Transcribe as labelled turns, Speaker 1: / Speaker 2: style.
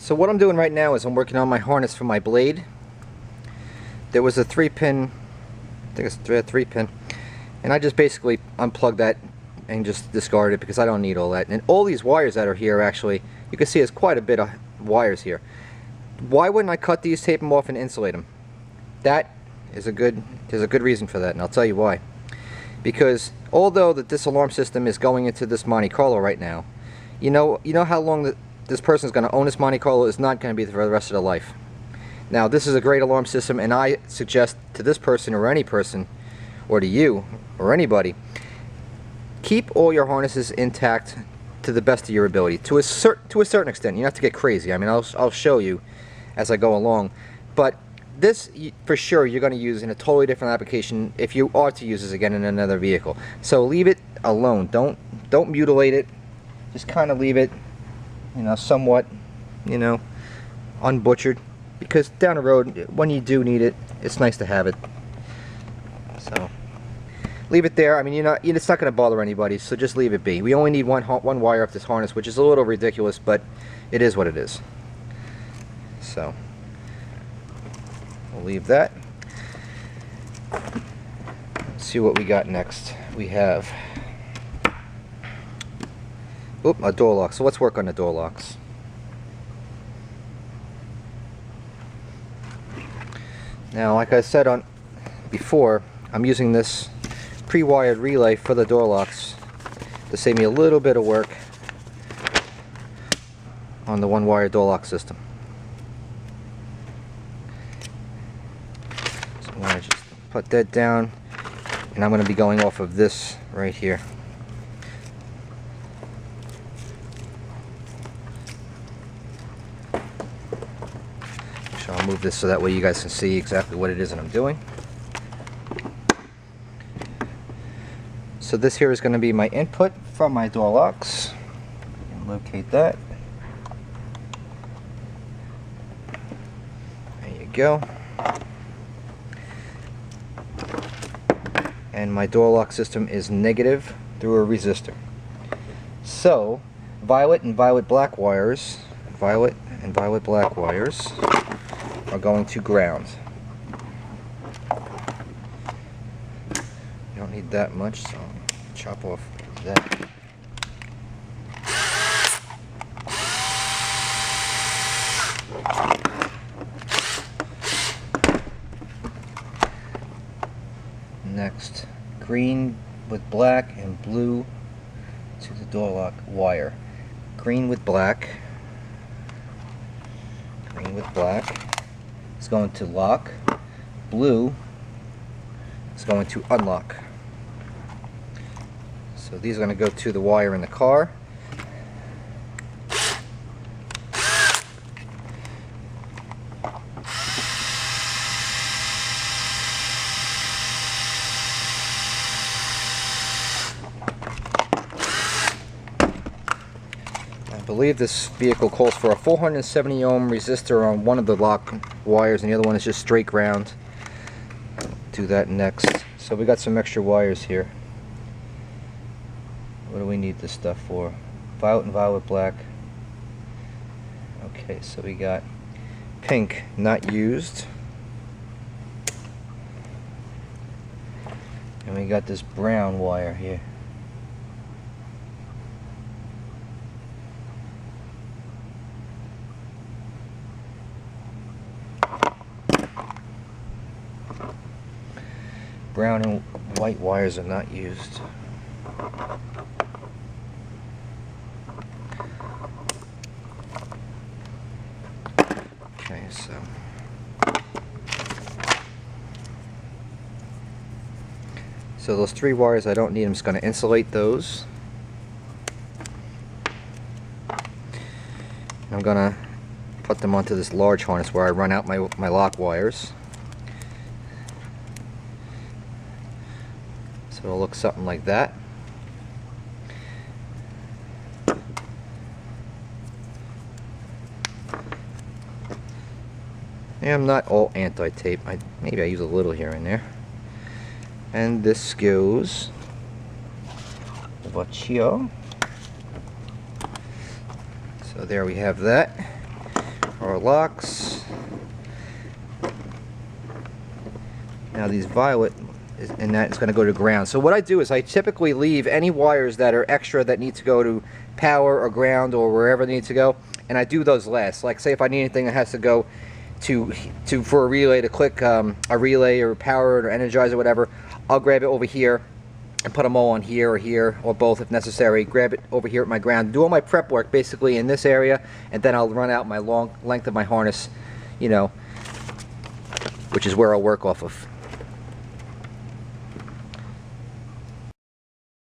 Speaker 1: So what I'm doing right now is I'm working on my harness for my blade. There was a 3-pin, I think it's a 3-pin, and I just basically unplugged that and just discarded it because I don't need all that. And all these wires that are here, actually, you can see there's quite a bit of wires here. Why wouldn't I cut these, tape them off, and insulate them? There's a good reason for that, and I'll tell you why. Because although this alarm system is going into this Monte Carlo right now, you know how long this person is going to own this Monte Carlo is not going to be for the rest of their life. Now, this is a great alarm system, and I suggest to this person or any person, or to you or anybody, keep all your harnesses intact to the best of your ability, to a certain extent. You don't have to get crazy. I mean, I'll show you as I go along, but this for sure you're going to use in a totally different application if you are to use this again in another vehicle. So leave it alone. Don't mutilate it. Just kind of leave it, somewhat, unbutchered, because down the road when you do need it, it's nice to have it. So leave it there. I mean, it's not going to bother anybody, so just leave it be. We only need one wire off this harness, which is a little ridiculous, but it is what it is. So we'll leave that. Let's see what we got next. We have a door lock. So let's work on the door locks. Now, like I said before, I'm using this pre-wired relay for the door locks to save me a little bit of work on the one-wire door lock system. So I'm going to just put that down, and I'm going to be going off of this right here. So I'll move this so that way you guys can see exactly what it is that I'm doing. So this here is going to be my input from my door locks. Locate that. There you go. And my door lock system is negative through a resistor. So violet and violet black wires, are going to ground. You don't need that much, so I'll chop off that. Next, green with black and blue to the door lock wire. Green with black is going to lock. Blue is going to unlock. So these are going to go to the wire in the car. I believe this vehicle calls for a 470 ohm resistor on one of the lock wires, and the other one is just straight ground. Do that next. So we got some extra wires here. What do we need this stuff for? Violet and violet black. Okay, so we got pink, not used. And we got this brown wire here. Brown and white wires are not used. Okay, so those 3 wires I don't need. I'm just going to insulate those. I'm going to put them onto this large harness where I run out my lock wires. So it'll look something like that. And I'm not all anti-tape. Maybe I use a little here and there. And this goes here. So there we have that. our locks. Now these violet, and that's going to go to ground. So what I do is I typically leave any wires that are extra that need to go to power or ground or wherever they need to go, and I do those last. Like say if I need anything that has to go to for a relay to click a relay or power or energize or whatever, I'll grab it over here and put them all on here or both if necessary. Grab it over here at my ground, do all my prep work basically in this area, and then I'll run out my long length of my harness, you know, which is where I'll work off of.